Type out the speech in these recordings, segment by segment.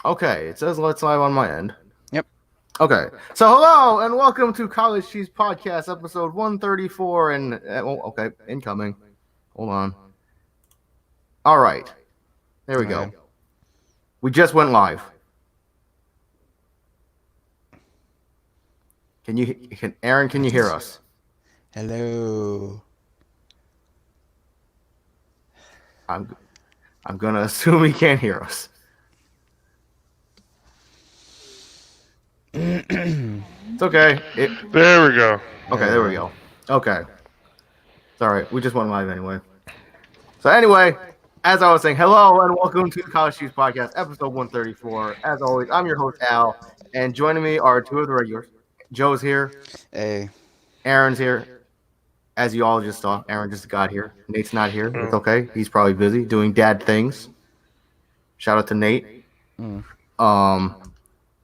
Okay, it says let's live on my end. Yep. Okay, so hello and welcome to College Cheese Podcast, episode 134. And okay, incoming. Hold on. All right, there we go. Okay. We just went live. Aaron? Can you hear us? Hello. I'm I'm gonna assume he can't hear us. It's okay. There we go. Okay, there we go. Okay. Sorry, we just went live anyway. So anyway, as I was saying, hello and welcome to the College Cheese Podcast, episode 134. As always, I'm your host, Al, and joining me are two of the regulars. Joe's here, Hey. Aaron's here. As you all just saw, Aaron just got here. Nate's not here. It's Oh. okay. He's probably busy doing dad things. Shout out to Nate.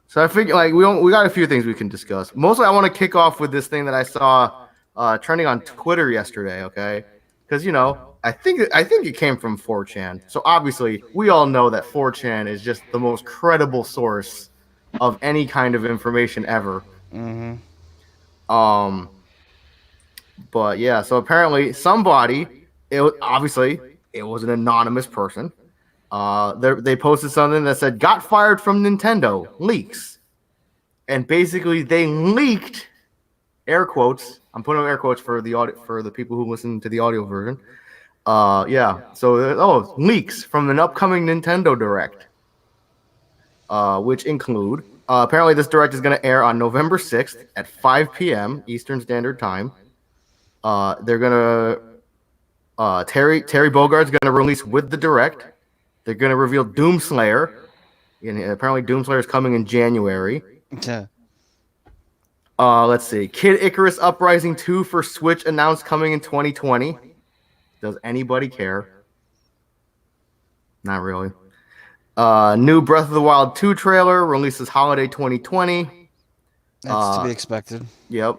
So I figure we got a few things we can discuss. Mostly, I want to kick off with this thing that I saw trending on Twitter yesterday. Okay, because I think it came from 4chan. So obviously, we all know that 4chan is just the most credible source of any kind of information ever. But yeah, so apparently somebody, it was an anonymous person. They posted something that said got fired from Nintendo leaks, and basically they leaked, air quotes. I'm putting air quotes for the audio for the people who listen to the audio version. So leaks from an upcoming Nintendo Direct, which include apparently this Direct is going to air on November 6th at 5 p.m. Eastern Standard Time. They're gonna Terry Bogard's gonna release with the Direct. They're gonna reveal Doomslayer, and apparently Doomslayer is coming in January. Yeah. Let's see, Kid Icarus Uprising 2 for Switch announced coming in 2020. Does anybody care? Not really. New Breath of the Wild 2 trailer releases holiday 2020. That's to be expected. Yep.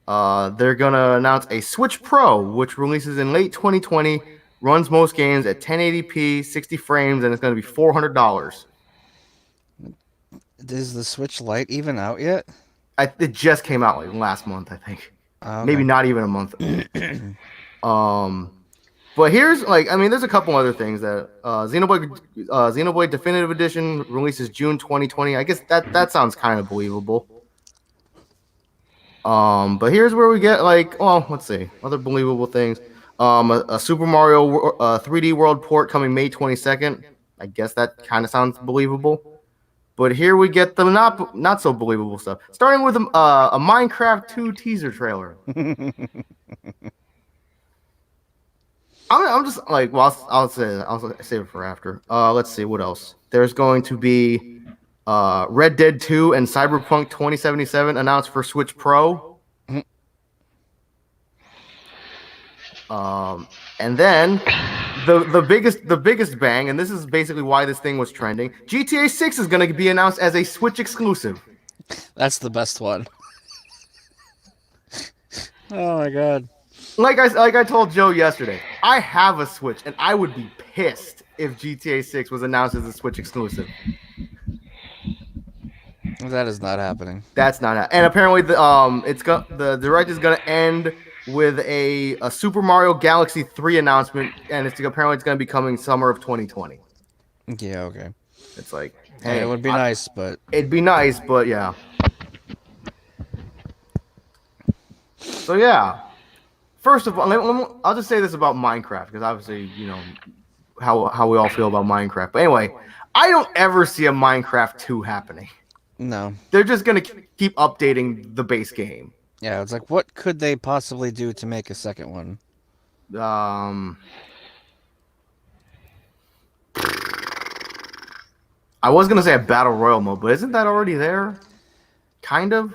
They're gonna announce a Switch Pro, which releases in late 2020, runs most games at 1080p, 60 frames, and it's gonna be $400. Is the Switch Lite even out yet? It just came out like last month, I think. Oh, okay. Maybe not even a month. But here's there's a couple other things that Xenoblade Definitive Edition releases June 2020. I guess that sounds kind of believable. But here's where we get let's see, other believable things. A Super Mario 3D World port coming May 22nd. I guess that kind of sounds believable. But here we get the not so believable stuff. Starting with a Minecraft 2 teaser trailer. I'm just like, well, I'll save it for after. Let's see what else. There's going to be Red Dead 2 and Cyberpunk 2077 announced for Switch Pro. And then the biggest bang, and this is basically why this thing was trending. GTA 6 is going to be announced as a Switch exclusive. That's the best one. Oh my god. Like I told Joe yesterday, I have a Switch, and I would be pissed if GTA 6 was announced as a Switch exclusive. That is not happening. That's not, and apparently the Direct is gonna end with a Super Mario Galaxy 3 announcement, and apparently it's gonna be coming summer of 2020. Yeah, okay. It's like, Hey, it would be nice, but it'd be nice, but yeah. So yeah, first of all, I'll just say this about Minecraft because obviously how we all feel about Minecraft. But anyway, I don't ever see a Minecraft 2 happening. no. They're just gonna keep updating the base game. Yeah, it's like, what could they possibly do to make a second one? I was gonna say a battle royale mode, but isn't that already there? Kind of.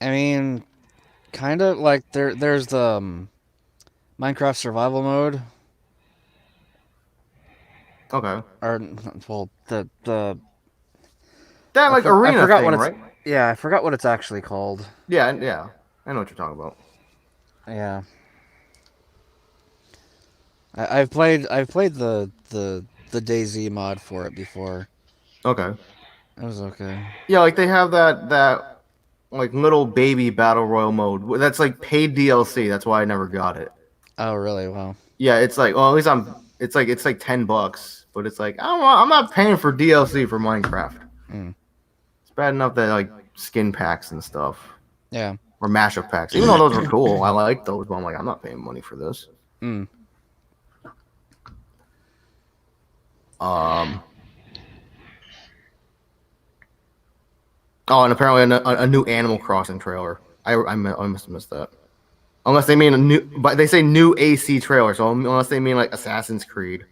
I mean, kind of like there's the Minecraft survival mode. Okay. Or well, the That arena I forgot thing, what it's, right? Yeah, I forgot what it's actually called. Yeah. I know what you're talking about. Yeah. I've played the DayZ mod for it before. Okay. It was okay. Yeah, like they have that like little baby battle royal mode. That's like paid DLC. That's why I never got it. Oh, really? Wow. Yeah, it's like well, at least I'm. It's like $10, but it's like I'm not paying for DLC for Minecraft. Mm. It's bad enough that like skin packs and stuff Yeah. or mashup packs, even though those were cool. I like those, but I'm like I'm not paying money for this. Mm. Um. Oh, and apparently a new Animal Crossing trailer. I must have missed that. Unless they mean a new, but they say new AC trailer. So unless they mean like Assassin's Creed,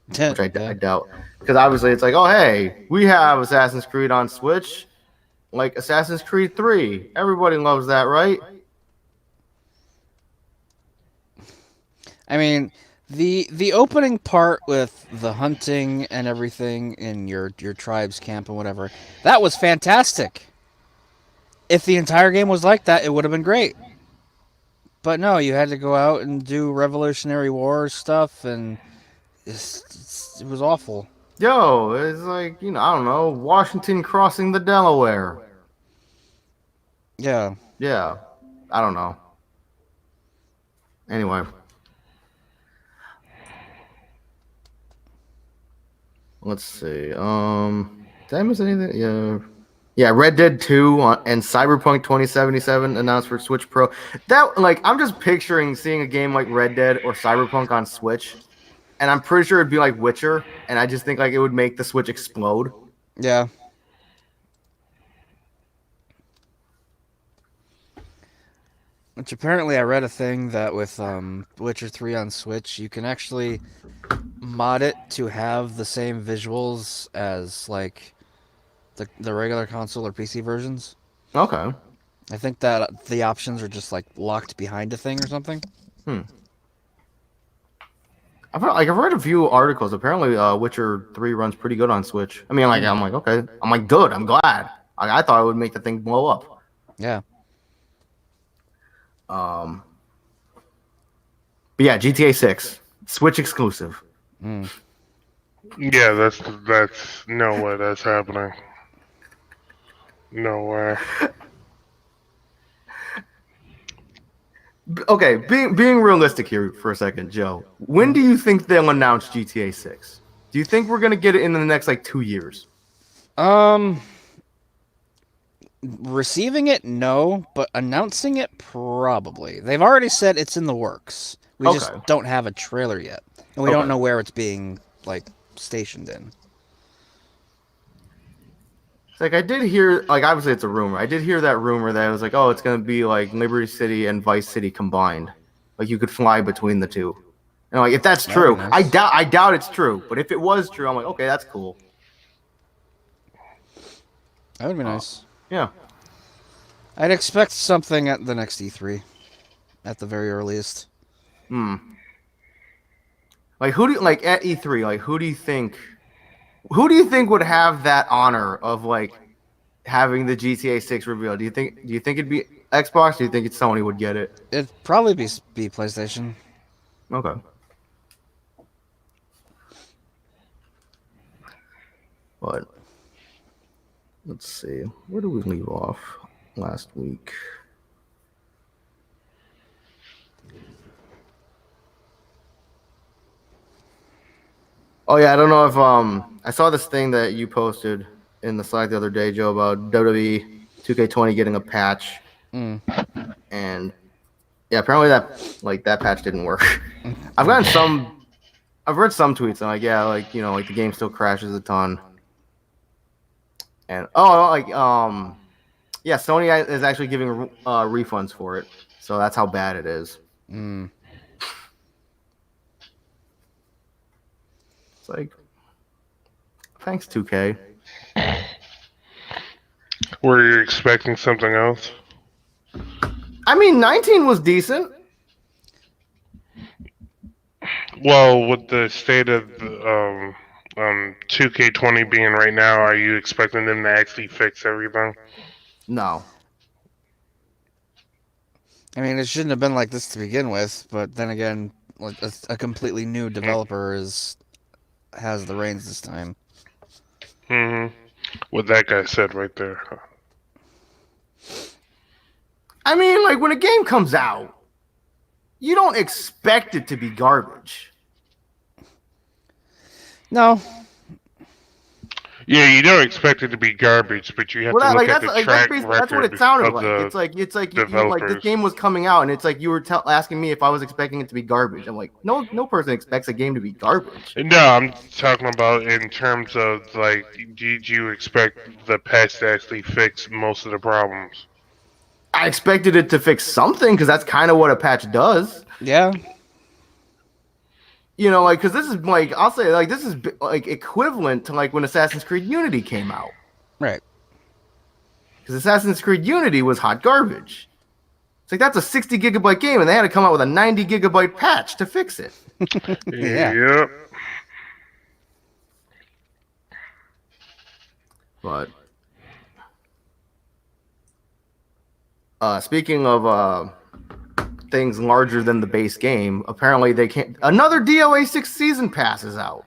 which I Yeah. doubt, because obviously it's like, oh hey, we have Assassin's Creed on Switch, like Assassin's Creed 3. Everybody loves that, right? I mean, the opening part with the hunting and everything in your tribe's camp and whatever, that was fantastic. If the entire game was like that, it would have been great. But no, you had to go out and do Revolutionary War stuff, and it was awful. Yo, it's like I don't know, Washington crossing the Delaware. Yeah. Yeah, I don't know. Anyway, let's see. Did I miss anything? Yeah. Yeah, Red Dead 2 and Cyberpunk 2077 announced for Switch Pro. That like I'm just picturing seeing a game like Red Dead or Cyberpunk on Switch, and I'm pretty sure it'd be like Witcher, and I just think like it would make the Switch explode. Yeah. Which apparently I read a thing that with Witcher 3 on Switch, you can actually mod it to have the same visuals as like the regular console or PC versions. Okay. I think that the options are just like locked behind a thing or something. Hmm. I've read a few articles. Apparently, Witcher 3 runs pretty good on Switch. I mean, like I'm like okay. I'm like good. I'm glad. I thought it would make the thing blow up. Yeah. Um. But yeah, GTA 6, Switch exclusive. Mm. Yeah, that's no way that's happening. No way. Okay, being realistic here for a second, Joe. When do you think they'll announce GTA 6? Do you think we're gonna get it in the next like 2 years? Um, receiving it, no, but announcing it, probably. They've already said it's in the works. We just Okay. don't have a trailer yet, and we don't Okay. know where it's being like stationed in. It's like I did hear, like obviously it's a rumor. I did hear that rumor that it was like, oh, it's gonna be like Liberty City and Vice City combined. Like you could fly between the two. And like if that's That'd be true, nice. I doubt it's true. But if it was true, I'm like, okay, that's cool. That would be nice. Yeah. I'd expect something at the next E3, at the very earliest. Hmm. Like who do you, like at E3? Like who do you think? Who do you think would have that honor of like having the GTA 6 reveal? Do you think it'd be Xbox? Do you think Sony would get it? It'd probably be PlayStation. Okay. But let's see. Where did we leave off last week? Oh yeah, I don't know if I saw this thing that you posted in the Slack the other day, Joe, about WWE 2K20 getting a patch, Mm. and yeah, apparently that patch didn't work. I've gotten some, I've read some tweets and like yeah, like like the game still crashes a ton, and yeah, Sony is actually giving refunds for it, so that's how bad it is. Mm. It's like thanks 2K. Were you expecting something else? I mean, 19 was decent. Well, with the state of 2K20 being right now, are you expecting them to actually fix everything? No. I mean, it shouldn't have been like this to begin with, but then again, like a completely new developer has the reins this time. Mm-hmm. What that guy said right there. I mean, like when a game comes out, you don't expect it to be garbage. No, Yeah, you don't expect it to be garbage, but you have to look at the track that's what record it sounded of like. the It's like you like this developers. game was coming out, and it's like you were asking me if I was expecting it to be garbage. I'm like, no person expects a game to be garbage. No, I'm talking about in terms of like, did you expect the patch to actually fix most of the problems? I expected it to fix something because that's kind of what a patch does. yeah, You know, like because this is like I'll say like this is like equivalent to like when Assassin's Creed Unity came out. right. Because Assassin's Creed Unity was hot garbage. It's like that's a 60 gigabyte game, and they had to come out with a 90 gigabyte patch to fix it. Yeah. Yep. But speaking of things larger than the base game, apparently they can't. Another DOA 6 season pass is out.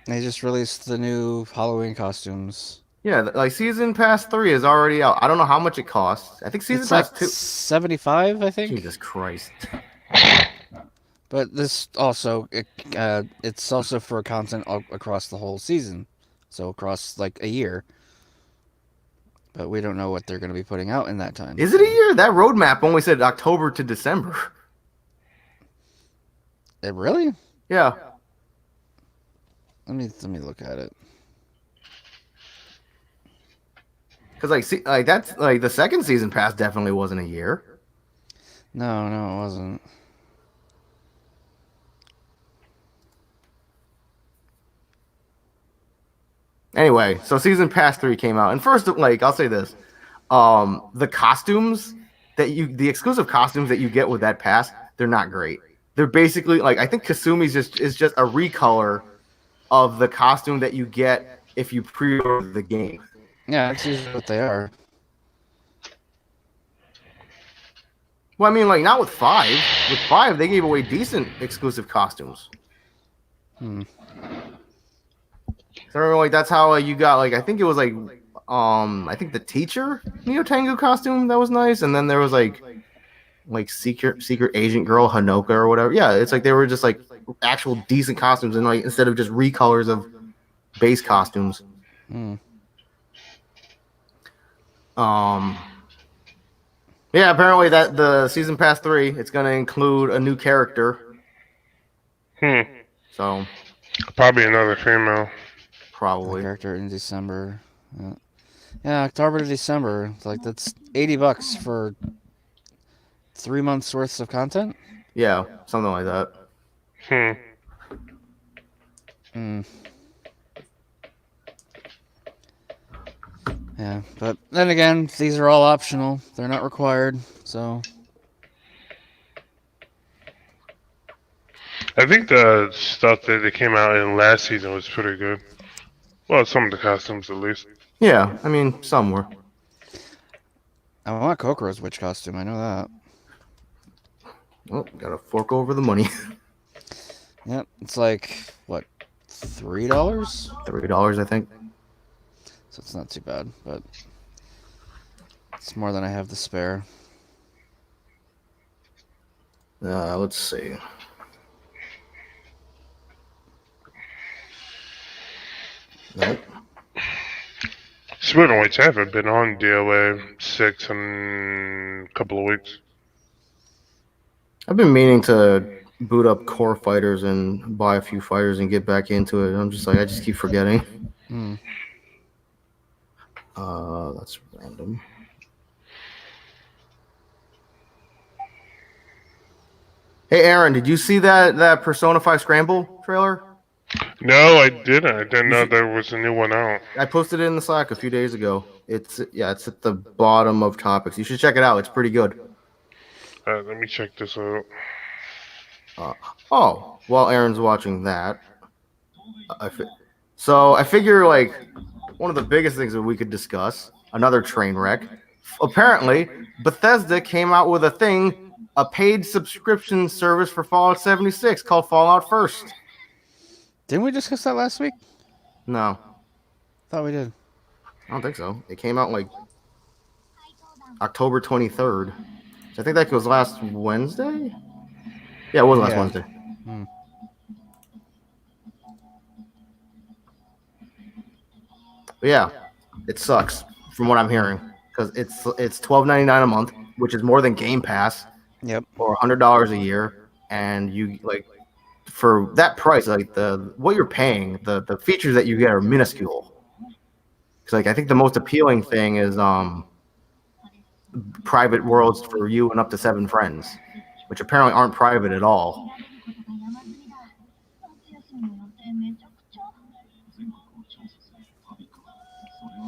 They just released the new Halloween costumes. Yeah, like Season Pass 3 is already out. I don't know how much it costs. I think Season It's Pass like 2. 75, I think. Jesus Christ. But this also it's also for content across the whole season, so across like a year. But we don't know what they're going to be putting out in that time. Is it a year? That roadmap only said October to December. It really? Yeah. Let me look at it. Because like that's like the second Season Pass definitely wasn't a year. No, it wasn't. Anyway, so Season Pass 3 came out. And first, like, I'll say this. The costumes the exclusive costumes that you get with that pass, they're not great. They're basically like I think Kasumi's is just a recolor of the costume that you get if you pre-order the game. Yeah, that's usually what they are. Well, I mean, like not with 5. With 5, they gave away decent exclusive costumes. Hmm. So I remember, like that's how you got like I think it was like I think the teacher Neo Tengu costume that was nice, and then there was like secret agent girl Hanoka or whatever. Yeah, it's like they were just like actual decent costumes, and like instead of just recolors of base costumes. Hmm. Yeah, apparently that the Season Pass 3 it's gonna include a new character. So Probably another female. probably. Character in December. Yeah, October to December. Like that's $80 for 3 months worth of content. Yeah, something like that. Hmm. Yeah, but then again, these are all optional. They're not required, so I think the stuff that they came out in last season was pretty good. Well, some of the costumes at least. Yeah, I mean some were. I want Kokoro's witch costume. I know that. Oh, gotta fork over the money. Yep, it's like what, $3? $3, I think. So it's not too bad, but it's more than I have to spare. Let's see. Nope. Speaking of which, I haven't been on DOA 6 in a couple of weeks. I've been meaning to boot up Core Fighters and buy a few fighters and get back into it. I'm just like I just keep forgetting. Hmm. That's random. Hey Aaron, did you see that Persona 5 Scramble trailer? No, I didn't. I didn't know there was a new one out. I posted it in the Slack a few days ago. It's at the bottom of topics. You should check it out. It's pretty good. Let me check this out. Oh, while Aaron's watching that, so I figure like one of the biggest things that we could discuss, another train wreck. Apparently, Bethesda came out with a paid subscription service for Fallout 76 called Fallout First. Didn't we discuss that last week? No. Thought we did. I don't think so. It came out like October 23rd. So I think that was last Wednesday. Yeah, it was last Yeah. Wednesday. Hmm. But yeah, it sucks from what I'm hearing because it's $12.99 a month, which is more than Game Pass Yep. or $100 a year, and you like for that price, like the what you're paying, the features that you get are minuscule. Because like I think the most appealing thing is private worlds for you and up to 7 friends, which apparently aren't private at all.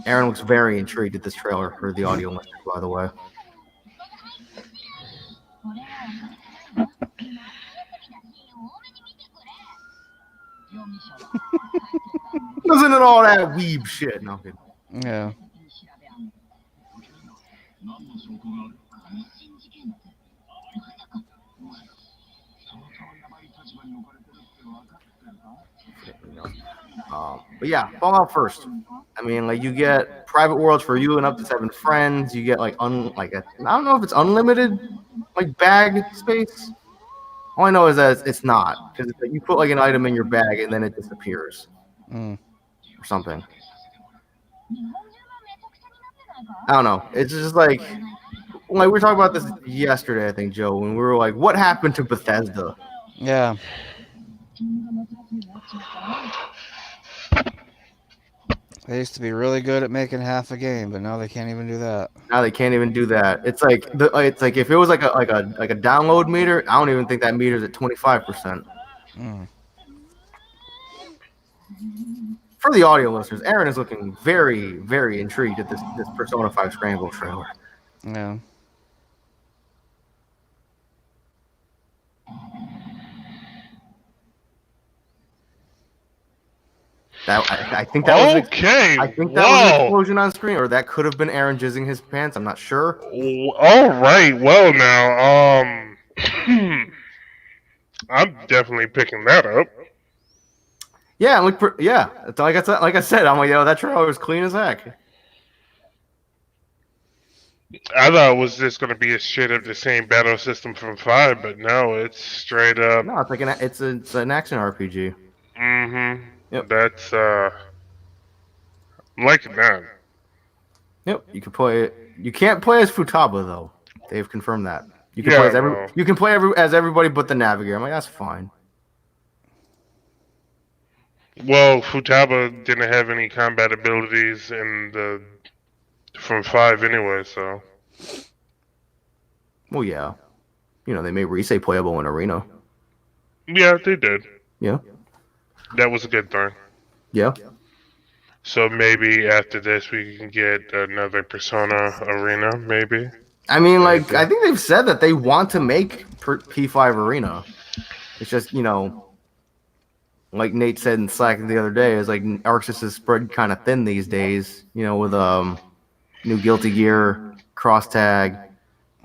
Aaron looks very intrigued at this trailer for the audio listeners, by the way. Listen to all that weeb shit. No, I'm kidding. Yeah. But yeah, Fallout first. I mean, like you get private worlds for you and up to 7 friends. You get like I don't know if it's unlimited like bag space. All I know is that it's not because you put like an item in your bag and then it disappears or something. I don't know. It's just like we were talking about this yesterday, I think, Joe, when we were like, what happened to Bethesda? Yeah. They used to be really good at making half a game, but now they can't even do that. Now they can't even do that. It's like if it was like a download meter, I don't even think that meter's at 25%. For the audio listeners, Aaron is looking very, very intrigued at this Persona 5 Scramble trailer. Yeah. I think that was okay. I think that was an explosion on screen, or that could have been Aaron jizzing his pants. I'm not sure. All right. Well, now, I'm definitely picking that up. Yeah, like I said, I'm like, yo, that trailer was clean as heck. I thought it was just going to be a shit of the same battle system from 5, but no, it's straight up. No, it's like it's an action RPG. Mm-hmm. Yep. That's I'm liking that. Yep, you can play it. You can't play as Futaba though. They've confirmed that. You can play as you can play as everybody but the Navigator. I'm like, that's fine. Well, Futaba didn't have any combat abilities in the from 5 anyway, so. Well, yeah. You know, they made Rise playable in Arena. Yeah, they did. Yeah. That was a good thing. Yeah. So maybe after this we can get another Persona Arena, maybe. I mean, like, I think they've said that they want to make P5 Arena. It's just, you know, like Nate said in Slack the other day, is like Arc Sys is spread kind of thin these days, you know, with new Guilty Gear, Cross Tag,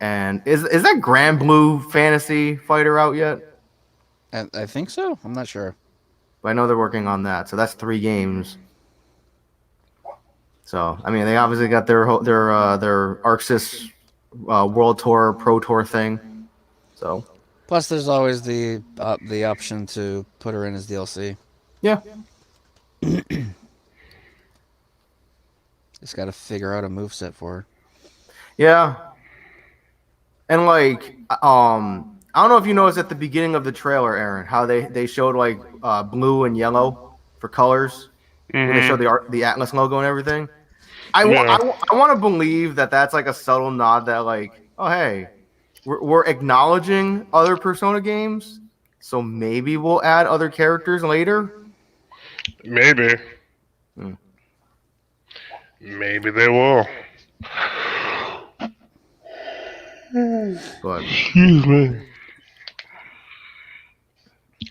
and is that Grand Blue Fantasy Fighter out yet? I think so. I'm not sure. But I know they're working on that, so that's 3 games. So I mean, they obviously got their Arc Sys World Tour, Pro Tour thing. So Plus, there's always the option to put her in as DLC. yeah. Just got to figure out a moveset for her. Yeah. And like, I don't know if you noticed at the beginning of the trailer, Aaron, how they showed like blue and yellow for colors when they showed the Atlas logo and everything. I want to believe that that's like a subtle nod that like, oh hey, we're acknowledging other Persona games, so maybe we'll add other characters later. Maybe. Maybe they will. But excuse me.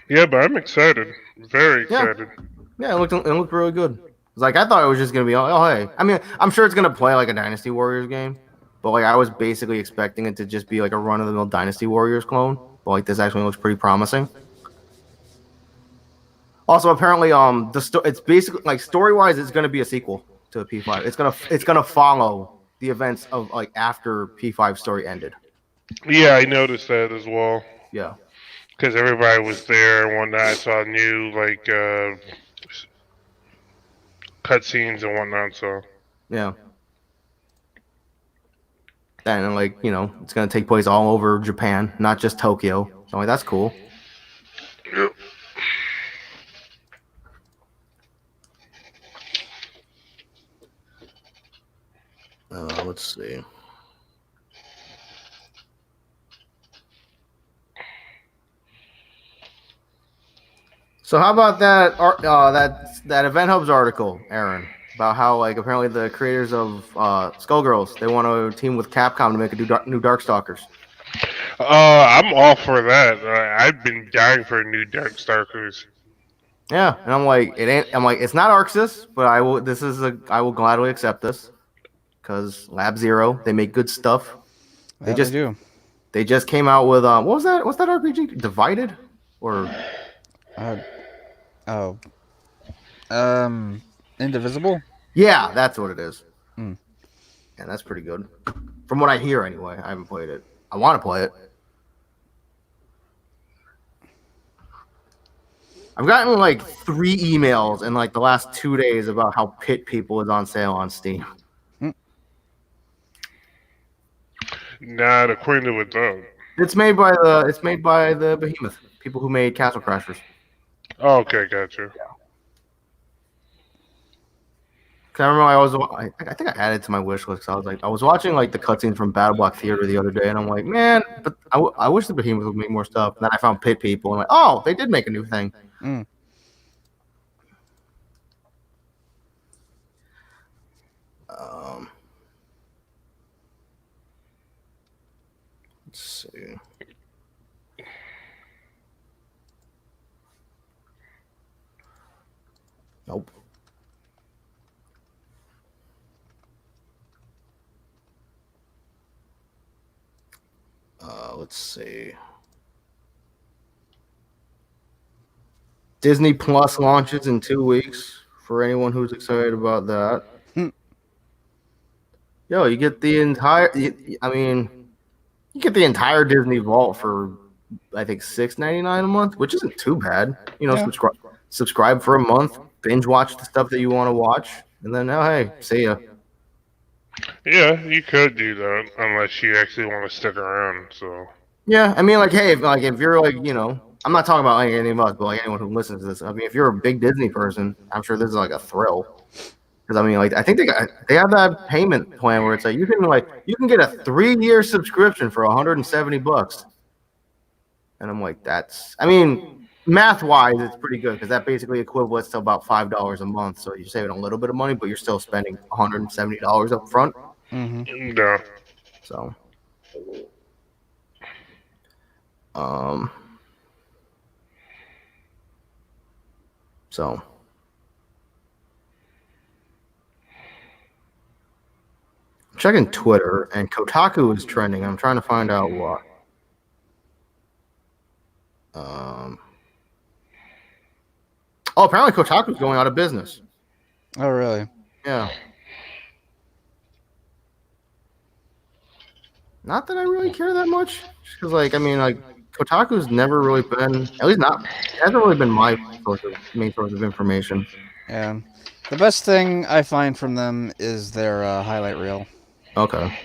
Yeah, but I'm excited. Very excited. Yeah, it looked really good. It's like I thought it was just gonna be oh hey. I mean, I'm sure it's gonna play like a Dynasty Warriors game, but like I was basically expecting it to just be like a run-of-the-mill Dynasty Warriors clone. But like this actually looks pretty promising. Also, apparently, it's basically like story wise, it's going to be a sequel to P5. It's gonna follow the events of like after P5 story ended. Yeah, I noticed that as well. Yeah. Because everybody was there and whatnot. I saw new like cutscenes and whatnot. So Yeah. And like, it's gonna take place all over Japan, not just Tokyo. So like that's cool. Yep. Let's see. So how about that Event Hubs article, Aaron, about how like apparently the creators of Skullgirls, they want to team with Capcom to make a new Darkstalkers. I'm all for that. I've been dying for a new Darkstalkers. Yeah, and I'm like, it ain't. I'm like, it's not Arxis, but I will. I will gladly accept this because Lab Zero, they make good stuff. They just do. They just came out with what was that? What's that RPG? Divided or Oh. Indivisible? yeah, that's what it is. Hmm. And that's pretty good. From what I hear anyway. I haven't played it. I want to play it. I've gotten like 3 emails in like the last 2 days about how Pit People is on sale on Steam. Not according to Adult. It's made by the Behemoth people who made Castle Crashers. Oh, okay, gotcha. Cause I remember I think I added to my wish list. I was watching like the cutscenes from Battle Block Theater the other day, and I'm like, man, but I wish the Behemoth would make more stuff. And then I found Pit People, and I'm like, oh, they did make a new thing. Mm. Let's see. Nope. Let's see. Disney Plus launches in 2 weeks for anyone who's excited about that. Yo, you get the entire. I mean, you get the entire Disney Vault for I think $6.99 a month, which isn't too bad. Yeah. Subscribe for a month, binge watch the stuff that you want to watch, and then hey, see ya. Yeah, you could do that unless you actually want to stick around. So Yeah, I mean, like, hey, if you're like, I'm not talking about like any of us, but like anyone who listens to this. I mean, if you're a big Disney person, I'm sure this is like a thrill. Because I mean, like, I think they have that payment plan where it's like you can get a 3-year subscription for $170. And I'm like, I mean, math wise, it's pretty good because that basically equates to about $5 a month. So you're saving a little bit of money, but you're still spending $170 up front. Mm-hmm. no. So, so I'm checking Twitter and Kotaku is trending. I'm trying to find out what. Oh, apparently Kotaku's going out of business. Oh, really? Yeah. Not that I really care that much, just because, like, I mean, like, Kotaku's never really been, at least not, it hasn't really been my main source of information. Yeah. The best thing I find from them is their highlight reel. Okay.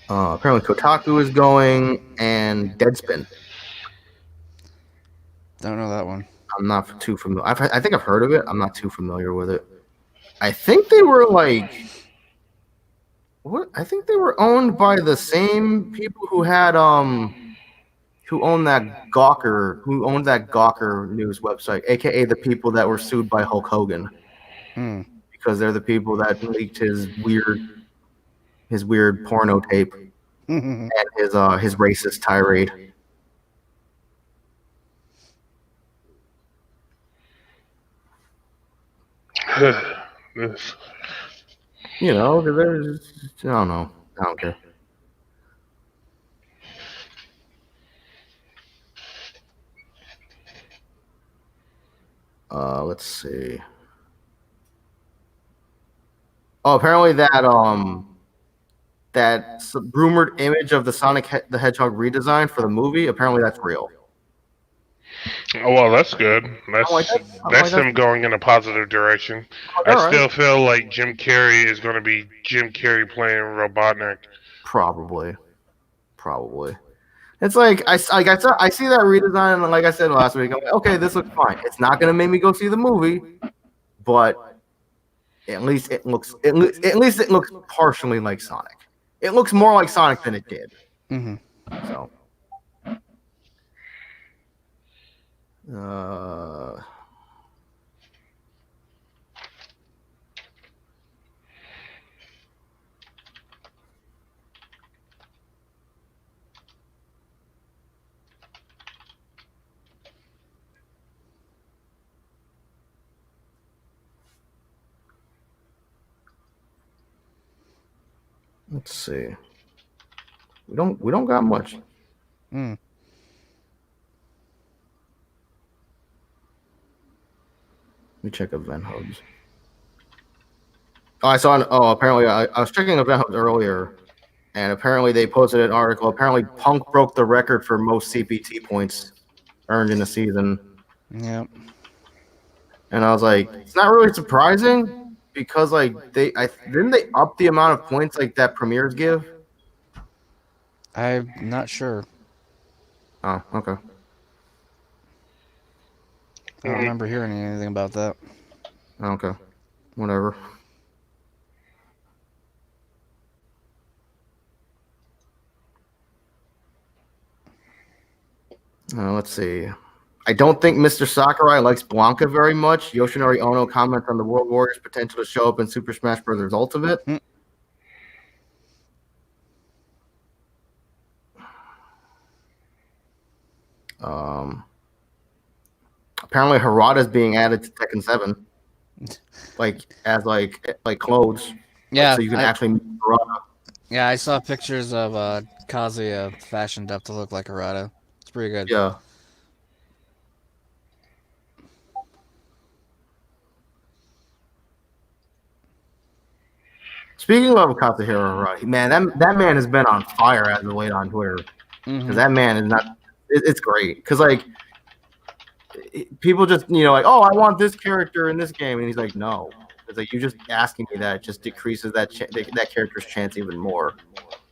Apparently Kotaku is going, and Deadspin. Don't know that one. I'm not too familiar. I think I've heard of it. I'm not too familiar with it. I think they were like, what? I think they were owned by the same people who had who owned that Gawker news website, aka the people that were sued by Hulk Hogan, because they're the people that leaked his weird porno tape and his racist tirade. This. There's, I don't know. I don't care. Let's see. Oh, apparently that rumored image of the the Hedgehog redesign for the movie. Apparently, that's real. Oh, well, that's good. I'm like, That's them going in a positive direction. I all right. still feel like Jim Carrey is going to be Jim Carrey playing Robotnik. Probably. It's like I see that redesign, and like I said last week, I'm like, okay, this looks fine. It's not gonna make me go see the movie, but at least it looks partially like Sonic. It looks more like Sonic than it did. Mm-hmm. So, uh, let's see. We don't got much. Mm. Let me check event hubs. Oh, I saw. Apparently, I was checking event hubs earlier, and apparently they posted an article. Apparently, Punk broke the record for most CPT points earned in a season. Yep. And I was like, it's not really surprising because like didn't they up the amount of points like that premieres give? I'm not sure. Oh, okay. I don't remember hearing anything about that. Okay. Whatever. Let's see. I don't think Mr. Sakurai likes Blanca very much. Yoshinori Ono comments on the World Warriors' potential to show up in Super Smash Bros. Ultimate. Hmm. Apparently Harada is being added to Tekken 7. Like as like clothes. Yeah, So you can actually meet Harada. I saw pictures of Kazuya fashioned up to look like Harada. It's pretty good. Yeah. Speaking of Katsuhiro Harada, man, that man has been on fire as of late on Twitter. Because that man is not. It's great. Because like people just like, oh, I want this character in this game, and he's like, no. It's like you just asking me that just decreases that character's chance even more.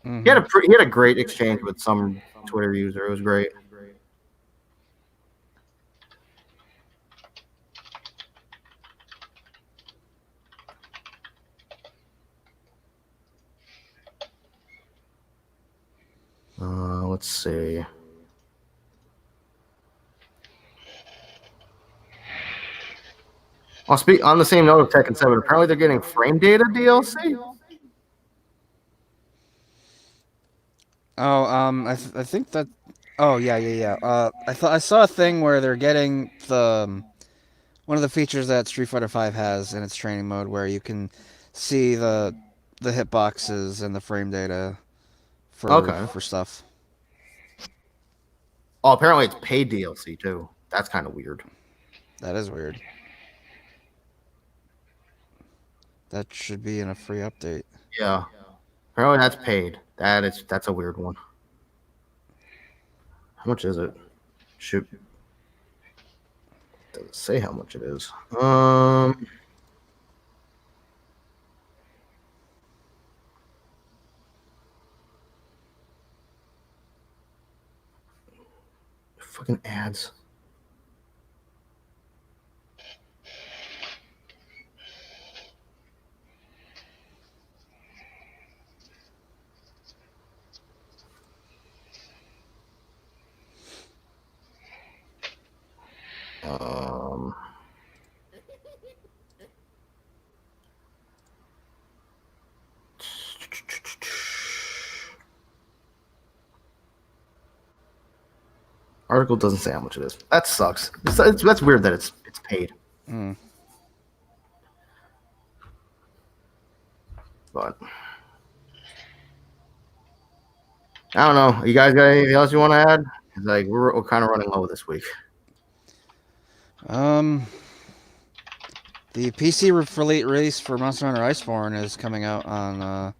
Mm-hmm. He had a great exchange with some Twitter user. It was great. Let's see. I'll speak on the same note of Tekken 7. Apparently, they're getting frame data DLC. Oh, I think that. Oh yeah. I saw a thing where they're getting the one of the features that Street Fighter V has in its training mode, where you can see the hitboxes and the frame data for stuff. Oh, apparently it's paid DLC too. That's kind of weird. That is weird. That should be in a free update. Yeah. Apparently that's paid. That's a weird one. How much is it? Shoot. Doesn't say how much it is. Fucking ads. Article doesn't say how much it is. That sucks. That's weird that it's paid. Mm. But I don't know. You guys got anything else you want to add? Like we're kind of running low this week. The PC release for Monster Hunter Iceborne is coming out on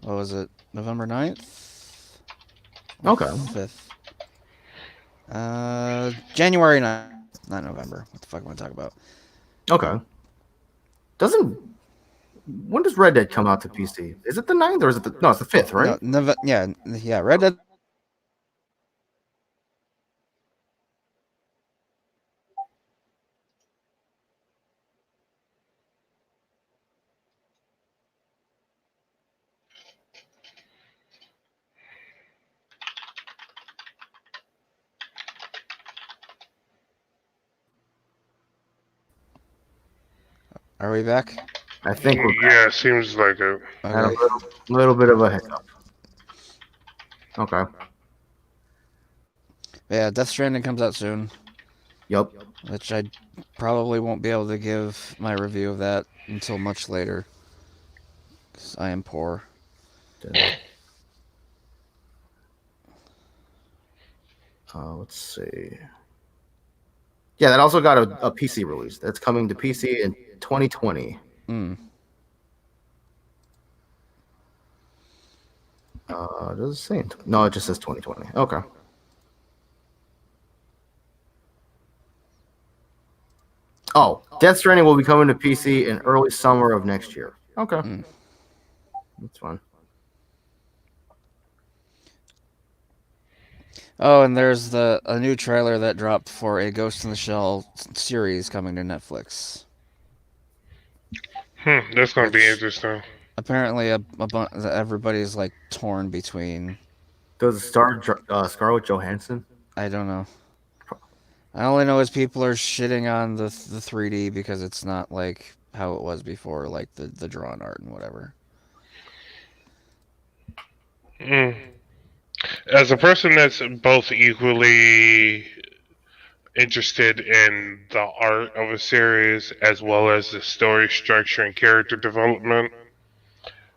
what was it, November 9th? Okay. 5th. January 9th, not November. What the fuck am I talking about? Okay. When does Red Dead come out to PC? Is it the 9th or is it no? It's the 5th, right? No, yeah. Red Dead. Are we back? I think we're Yeah, seems like it. had a Okay. little bit of a hiccup. Okay. Yeah, Death Stranding comes out soon, Yup. which I probably won't be able to give my review of that until much later, 'cause I am poor. Let's see. Yeah, that also got a PC release. That's coming to PC in 2020. Mm. Does it say? No, it just says 2020. Okay. Oh, Death Stranding will be coming to PC in early summer of next year. Okay. Mm. That's fine. Oh, and there's a new trailer that dropped for a Ghost in the Shell series coming to Netflix. That's gonna be Which- interesting. Apparently, everybody's like torn between. Does it star Scarlett Johansson? I don't know. I only know is people are shitting on the 3D because it's not like how it was before, like the drawn art and whatever. Mm. As a person that's both equally interested in the art of a series as well as the story structure and character development,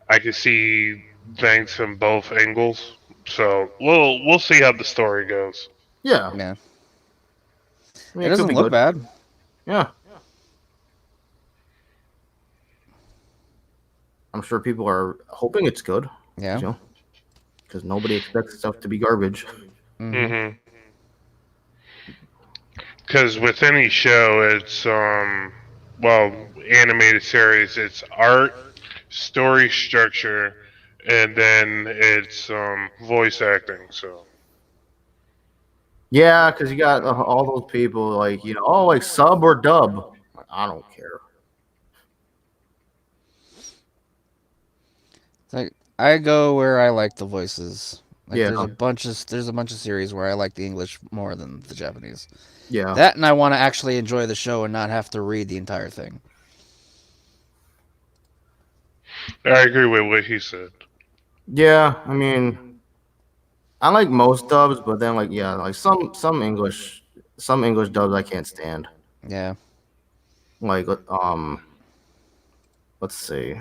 I can see things from both angles. So we'll see how the story goes. Yeah. Yeah, I mean, it doesn't could be look good. bad. Yeah. I'm sure people are hoping it's good. Yeah. You know, because nobody expects stuff to be garbage. Mm-hmm. Because with any show, it's well, animated series, it's art, story structure, and then it's voice acting. So Yeah, because you got all those people like oh, like sub or dub. I don't care. Like I go where I like the voices. Like Yeah. there's a bunch of series where I like the English more than the Japanese. Yeah. That and I want to actually enjoy the show and not have to read the entire thing. I agree with what he said. Yeah, I mean, I like most dubs, but then like like some English dubs I can't stand. Yeah. Like let's see.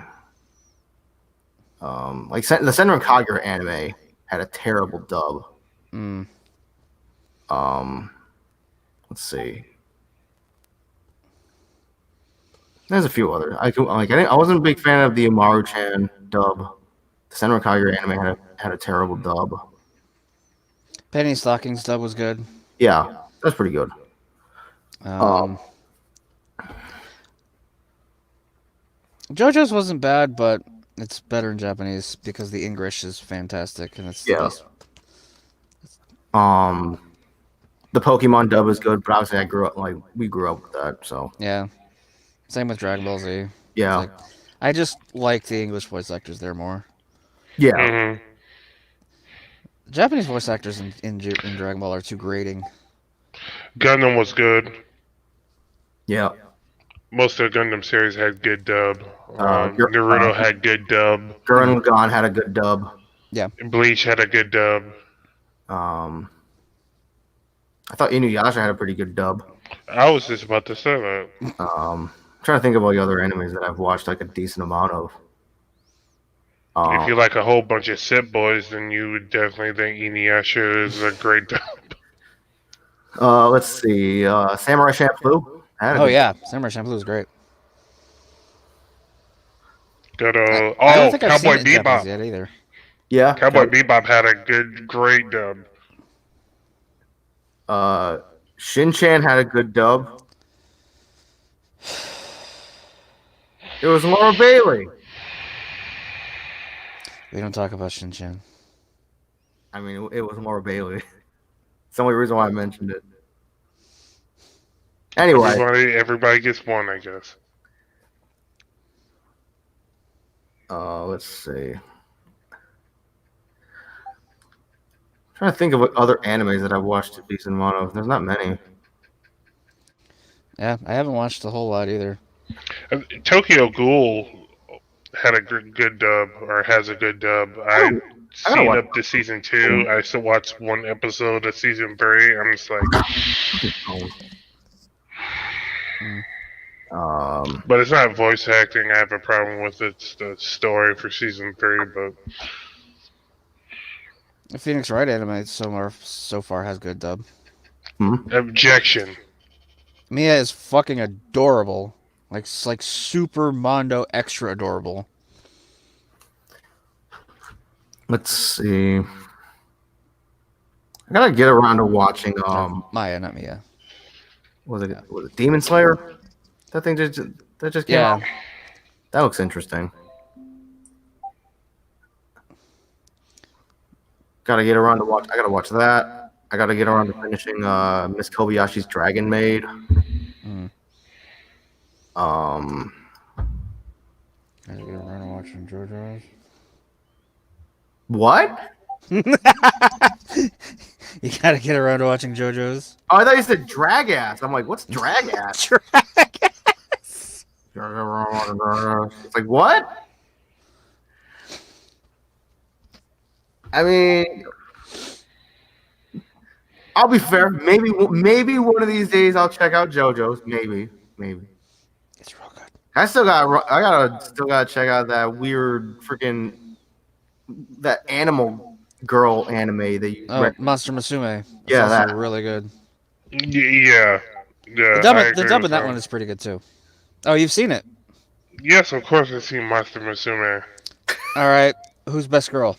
Like the Senran Kagura anime had a terrible dub. Mm. Let's see. There's a few other. I wasn't a big fan of the Amaru-chan dub. The Senran Kagura anime had a terrible dub. Penny Stockings dub was good. Yeah, that's pretty good. JoJo's wasn't bad, but it's better in Japanese because the English is fantastic and it's the Yeah. best. The Pokemon dub is good, but obviously we grew up with that, so Yeah. Same with Dragon Ball Z. yeah, Like, I just like the English voice actors there more. yeah, hmm The Japanese voice actors in Dragon Ball are too grating. Gundam was good. yeah. Most of the Gundam series had good dub. Your- Naruto had good dub. Gurren Lagann had a good dub. Bleach had a good dub. I thought Inuyasha had a pretty good dub. I was just about to say that. I'm trying to think of all the other animes that I've watched like a decent amount of. If you like a whole bunch of Sip Boys, then you would definitely think Inuyasha is a great dub. Let's see. Samurai Champloo. Oh yeah, Samurai Champloo is great. Good. I don't think I've seen Cowboy it in Japanese Bebop. yet either. Yeah. Cowboy Bebop had a great dub. Shin-Chan had a good dub. It was Laura Bailey. We don't talk about Shin-Chan. I mean, it was Laura Bailey. It's the only reason why I mentioned it. Anyway, Everybody gets one, I guess. let's see. I'm trying to think of what other animes that I've watched a decent amount of. There's not many. Yeah, I haven't watched a whole lot either. Tokyo Ghoul had a good dub, or has a good dub. I gotta Seen watch up to season 2. I still watched one episode of season 3. I'm just like, but it's not voice acting. I have a problem with it. It's the story for season 3. But The Phoenix Wright anime so far has good dub. objection. Mia is fucking adorable. Like super Mondo extra adorable. Let's see. I gotta get around to watching. Maya, not Mia. Was it Demon Slayer? That thing just came Yeah. out. That looks interesting. Gotta get around to watch. I gotta watch that. I gotta get around to finishing Miss Kobayashi's Dragon Maid. Mm. Um, Gotta get around to watching JoJo's. what? You gotta get around to watching JoJo's. Oh, I thought you said drag ass. I'm like, what's drag ass? It's like, what? I mean, I'll be fair. Maybe one of these days I'll check out JoJo's. Maybe. It's real good. I still gotta check out that weird freaking that animal girl anime that you. Oh, Monster Musume. It's Yeah, also that. really good. Yeah. The dub in that one is pretty good too. Oh, you've seen it. Yes, of course I've seen Monster Musume. All right. Who's best girl?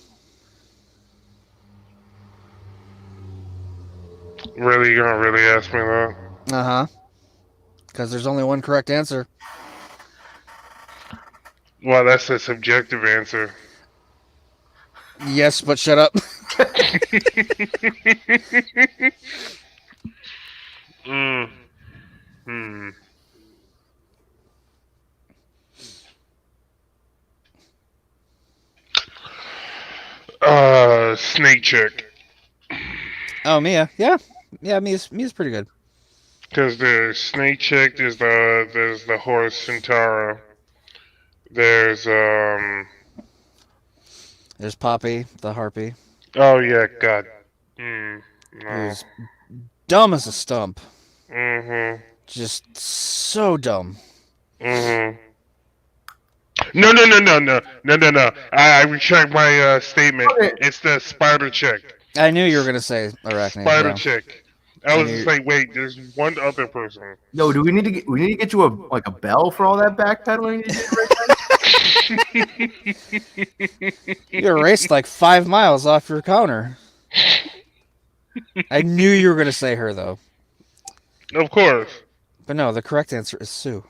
Really, you're gonna really ask me that? Uh-huh. Because there's only one correct answer. Well, that's a subjective answer. Yes, but shut up. Snake Chick. Oh, Mia. Yeah. Yeah, Mia's pretty good. Because there's Snake Chick, there's the horse Centauro. There's There's Poppy, the harpy, oh yeah, God. No. who's dumb as a stump. Mm-hmm. Just so dumb. Mm-hmm. No. I retract my statement. Okay. It's the Spider Chick. I knew you were gonna say Arachne. Spider yeah. Chick. I was just like, wait, there's one other person. Yo, do we need to get you a bell for all that backpedaling you did right now? You erased like 5 miles off your counter. I knew you were gonna say her though. Of course. But no, the correct answer is Sue.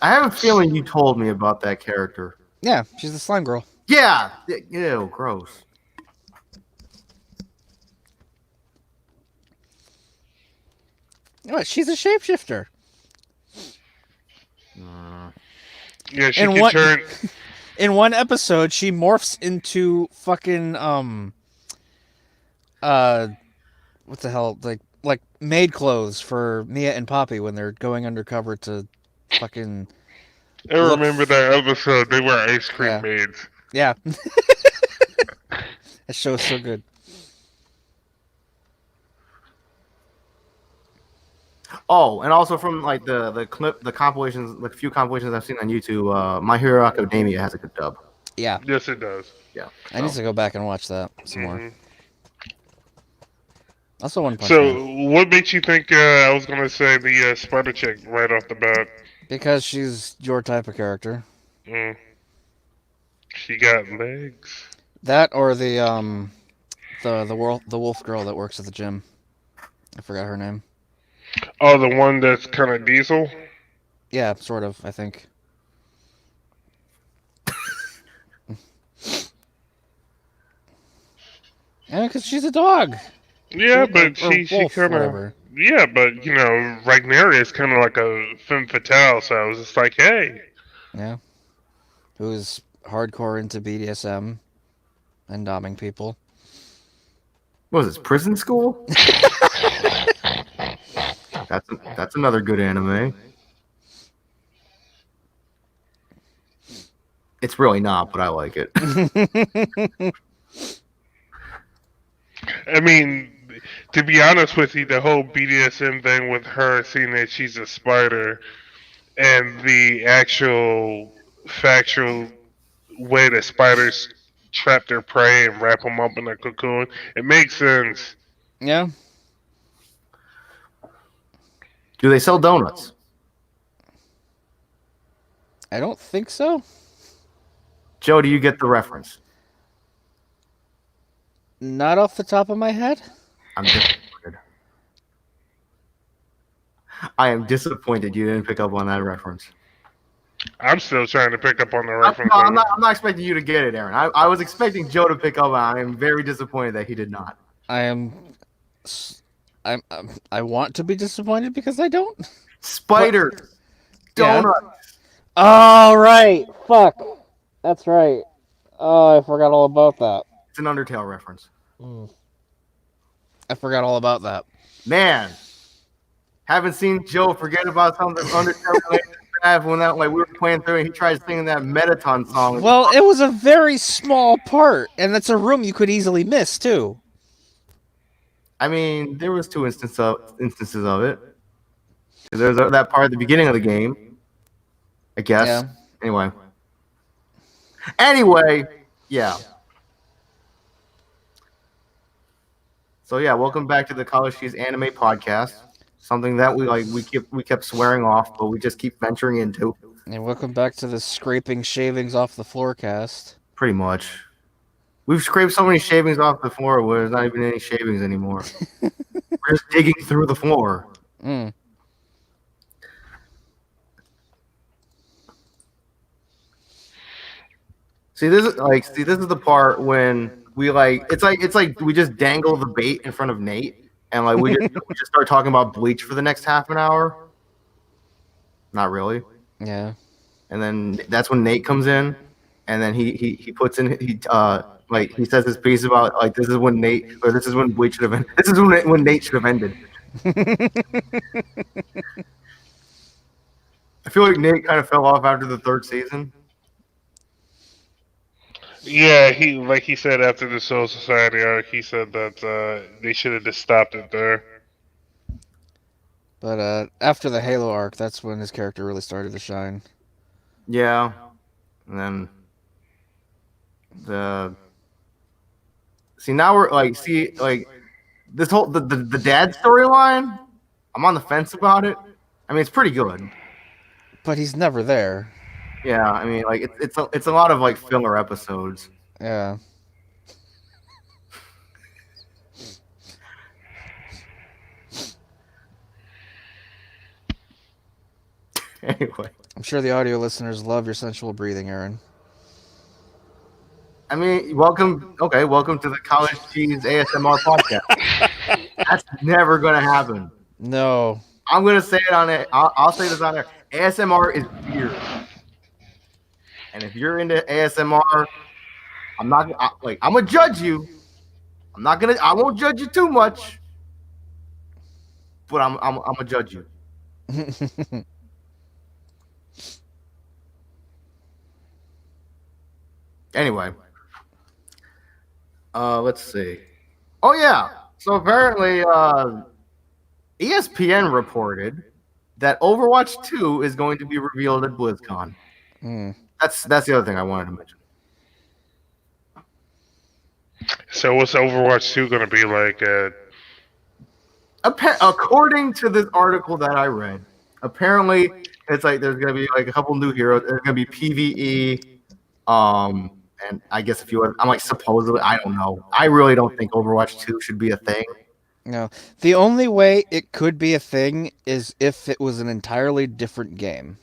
I have a feeling you told me about that character. Yeah, she's the slime girl. Yeah. Ew, gross. What? She's a shapeshifter. Yeah, she And can what- turn. In one episode, she morphs into fucking what the hell? Like maid clothes for Mia and Poppy when they're going undercover to fucking I remember that episode. They were ice cream Yeah. maids. yeah. That show's so good. Oh, and also from like the compilations, like a few compilations I've seen on YouTube, My Hero Academia has a good dub. Yeah, Yes, it does. Yeah. I need to go back and watch that some more. Mhm. Also One Punch So, Man. what makes you think I was gonna say the spider chick right off the bat? Because she's your type of character. Mm, she got legs. That or the wolf girl that works at the gym. I forgot her name. Oh, the one that's kind of diesel. Yeah, sort of, I think. Yeah, because she's a dog. Yeah, Or, but or she wolf, kind of. whatever. Yeah, but Ragnaria is kind of like a femme fatale, so I was just like, hey. Yeah. Who's hardcore into BDSM and doming people. What was this, Prison School? That's another good anime. It's really not, but I like it. I mean, to be honest with you, the whole BDSM thing with her seeing that she's a spider and the actual factual way that spiders trap their prey and wrap them up in a cocoon, it makes sense. Yeah. Do they sell donuts? I don't think so. Joe, do you get the reference? Not off the top of my head. I'm disappointed. I am disappointed you didn't pick up on that reference. I'm still trying to pick up on the No, reference. I'm not expecting you to get it, Aaron. I was expecting Joe to pick up on it. I am very disappointed that he did not. I want to be disappointed because I don't. Spiders. Yeah. Donuts. Oh, right. Fuck. That's right. Oh, I forgot all about that. It's an Undertale reference. I forgot all about that. Man. Haven't seen Joe forget about something Undertale when that we were playing through and he tried singing that Metaton song. Well, it was a very small part, and that's a room you could easily miss too. I mean, there was two instances of it. There's that part at the beginning of the game, I guess. Yeah. Anyway, yeah. So yeah, welcome back to the College Cheese Anime Podcast. Something that we kept swearing off, but we just keep venturing into. And welcome back to the scraping shavings off the floor cast. Pretty much. We've scraped so many shavings off the floor where there's not even any shavings anymore. We're just digging through the floor. Mm. This is the part when we it's like we just dangle the bait in front of Nate and we just start talking about Bleach for the next half an hour. Not really. Yeah. And then that's when Nate comes in, and then he puts in he says his piece about this is when Bleach should have ended. This is when Nate should have ended. I feel like Nate kind of fell off after the third season. Yeah, he said after the Soul Society arc, he said that they should have just stopped it there. But after the Halo arc, that's when his character really started to shine. Yeah, and then now we're this whole the dad storyline. I'm on the fence about it. I mean, it's pretty good. But he's never there. Yeah, I mean, it's a lot of filler episodes. Yeah. Anyway, I'm sure the audio listeners love your sensual breathing, Aaron. I mean, welcome to the College Cheese ASMR podcast. That's never gonna happen. No. I'm gonna say it on it. I'll say this on there. ASMR is weird, and if you're into ASMR, I'm gonna judge you. I won't judge you too much, but I'm gonna judge you. Anyway, let's see. Oh yeah, so apparently, ESPN reported that Overwatch 2 is going to be revealed at BlizzCon. That's the other thing I wanted to mention. So what's Overwatch 2 going to be like at According to this article that I read, apparently it's like there's gonna be like a couple new heroes. There's gonna be PVE, and I guess a few other. I'm like supposedly, I don't know. I really don't think Overwatch 2 should be a thing. No, the only way it could be a thing is if it was an entirely different game.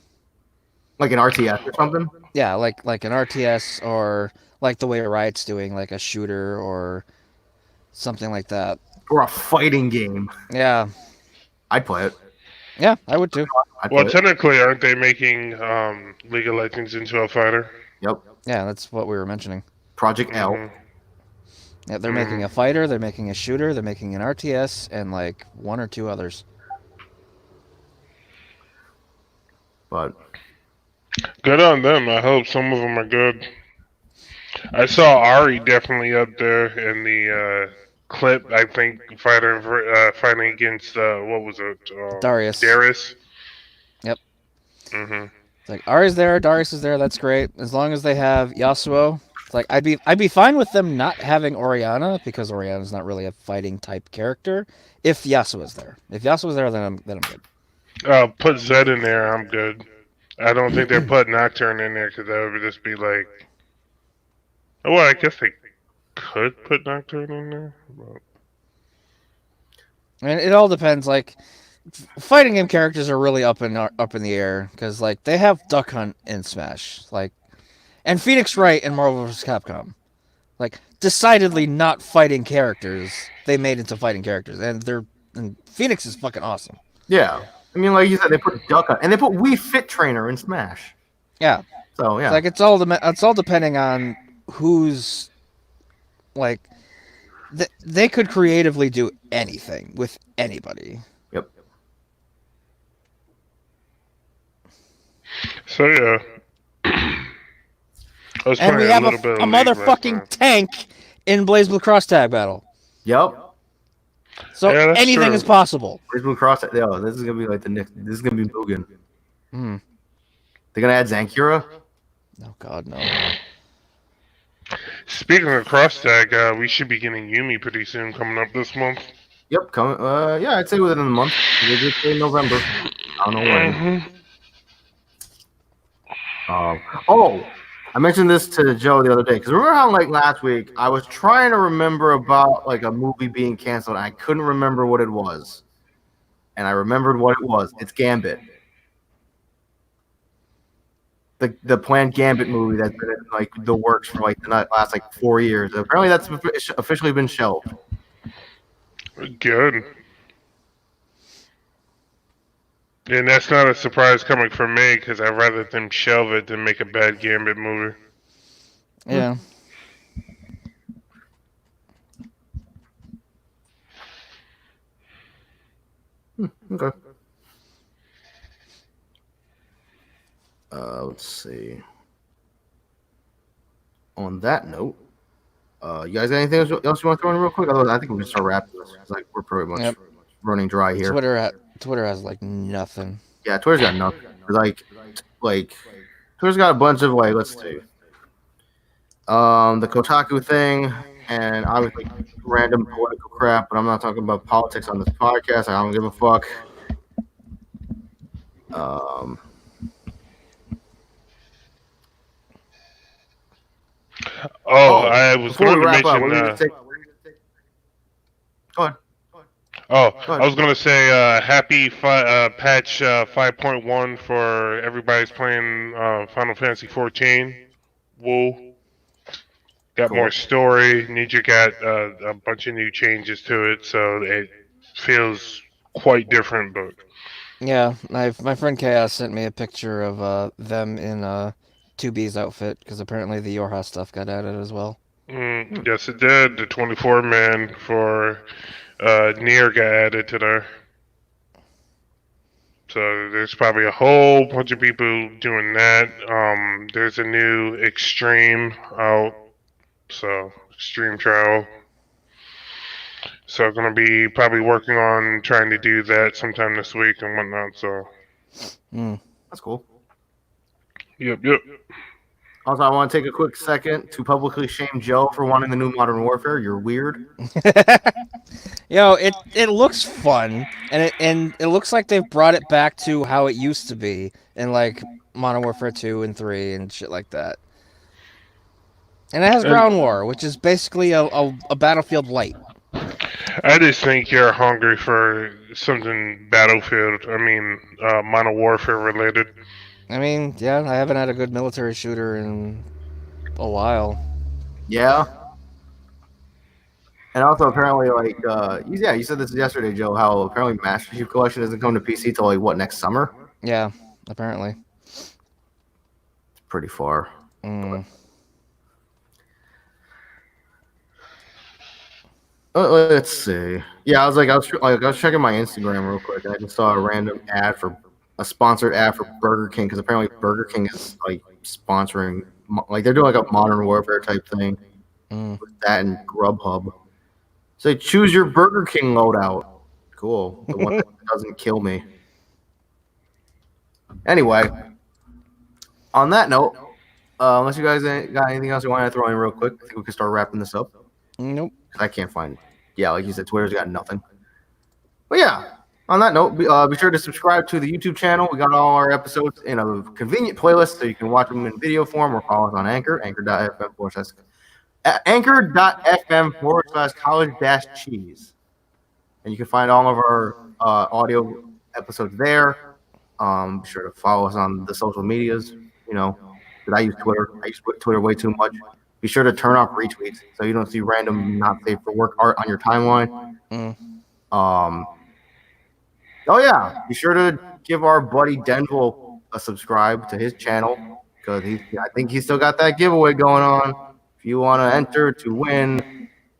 Like an RTS or something. Yeah, like an RTS or like the way Riot's doing, like a shooter or something like that. Or a fighting game. Yeah, I'd play it. yeah, I would too. I'd Well, play it. technically, aren't they making League of Legends into a fighter? Yep. Yeah, that's what we were mentioning. Project L. Mhm. Yeah, they're making a fighter, they're making a shooter, they're making an RTS, and like one or two others. But Good on them. I hope some of them are good. I saw Ari definitely up there in the clip. I think fighting against what was it? Darius. Darius. Yep. hmm It's like Ari's there, Darius is there. That's great. As long as they have Yasuo, it's like I'd be fine with them not having Orianna because Orianna's not really a fighting type character. If Yasuo is there, then I'm good. Put Zed in there. I'm good. I don't think they're putting Nocturne in there because that would just be like. Oh, well, I guess they could put Nocturne in there. But... And it all depends. Like fighting game characters are really up in the air because like they have Duck Hunt in Smash, like, and Phoenix Wright in Marvel vs. Capcom, like decidedly not fighting characters. They made into fighting characters, and Phoenix is fucking awesome. yeah, I mean, like you said, they put Duck on, and they put Wii Fit Trainer in Smash. Yeah, So yeah, like it's all depending on who's like. They could creatively do anything with anybody. yep. So yeah. I was And we playing have little bit a of League last motherfucking night. tank in BlazBlue Cross Tag Battle. Yep. So Yeah, that's anything true. is possible. Where's Blue Cross? Yo, this is gonna be like the next. This is gonna be Mugen. Hmm. They're gonna add Zankura. Oh God, no. Speaking of cross tag, we should be getting Yumi pretty soon, coming up this month. Yep. Coming. Yeah, I'd say within a month. They did say November. I don't know when. Mhm. Oh, I mentioned this to Joe the other day because remember how like last week I was trying to remember about like a movie being canceled and I couldn't remember what it was, and I remembered what it was. It's Gambit. The planned Gambit movie that's been in like the works for like the last like 4 years. Apparently, that's officially been shelved. Good. And that's not a surprise coming from me, because I'd rather them shelve it than make a bad Gambit movie. Yeah. Okay. Let's see. On that note, you guys got anything else you want to throw in real quick? Otherwise, I think we can start wrapping this. It's like we're pretty much Yep. running dry here. Twitter has like nothing. Yeah, Twitter's got nothing. Like Twitter's got a bunch of like, let's see, the Kotaku thing, and obviously random political crap. But I'm not talking about politics on this podcast. I don't give a fuck. I was Before going we to wrap up, mention. we're gonna take. Go ahead. I was going to say happy patch 5.1 for everybody's playing Final Fantasy 14. Woo. Got Cool. more story. Ninja got a bunch of new changes to it, so it feels quite different. But Yeah, my friend Chaos sent me a picture of them in 2B's outfit because apparently the Yorha stuff got added as well. yes, it did. The 24 man for Nier got added to there. So there's probably a whole bunch of people doing that. There's a new Extreme out. So Extreme Trial. So I'm gonna be probably working on trying to do that sometime this week and whatnot. So Hmm. That's cool. yep. Also, I want to take a quick second to publicly shame Joe for wanting the new Modern Warfare. You're weird. It looks fun, and it looks like they've brought it back to how it used to be in like Modern Warfare 2 and 3 and shit like that. And it has And Ground War, which is basically a Battlefield light. I just think you're hungry for something Battlefield. I mean, Modern Warfare related. I mean, yeah, I haven't had a good military shooter in a while. Yeah. And also, apparently, like, you said this yesterday, Joe, how apparently Master Chief Collection doesn't come to PC till, like, what, next summer? Yeah, apparently. It's pretty far. Mm. Let's see. Yeah, I was checking my Instagram real quick, and I just saw a sponsored ad for Burger King, because apparently Burger King is, like, sponsoring, like, they're doing, like, a Modern Warfare type thing with that and Grubhub. So choose your Burger King loadout. Cool. The one that doesn't kill me. Anyway, on that note, unless you guys got anything else you want to throw in real quick, I think we can start wrapping this up. Nope. I can't find. Yeah, like you said, Twitter's got nothing. But yeah, on that note, be sure to subscribe to the YouTube channel. We got all our episodes in a convenient playlist, so you can watch them in video form or follow us on Anchor, anchor.fm/college-cheese. And you can find all of our audio episodes there. Be sure to follow us on the social medias. You know, because I use Twitter. I use Twitter way too much. Be sure to turn off retweets so you don't see random not safe for work art on your timeline. Oh yeah, be sure to give our buddy Denville a subscribe to his channel, because I think he's still got that giveaway going on. If you want to enter to win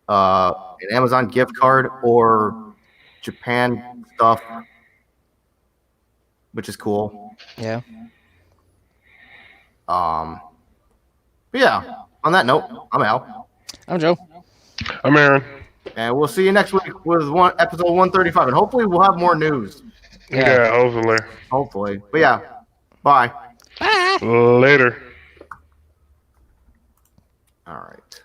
an Amazon gift card or Japan stuff, which is cool. Yeah. But yeah, on that note, I'm Al, I'm Joe. I'm Aaron. and we'll see you next week with episode 135, and hopefully we'll have more news. Yeah, hopefully. Hopefully, but yeah, bye. Later. All right.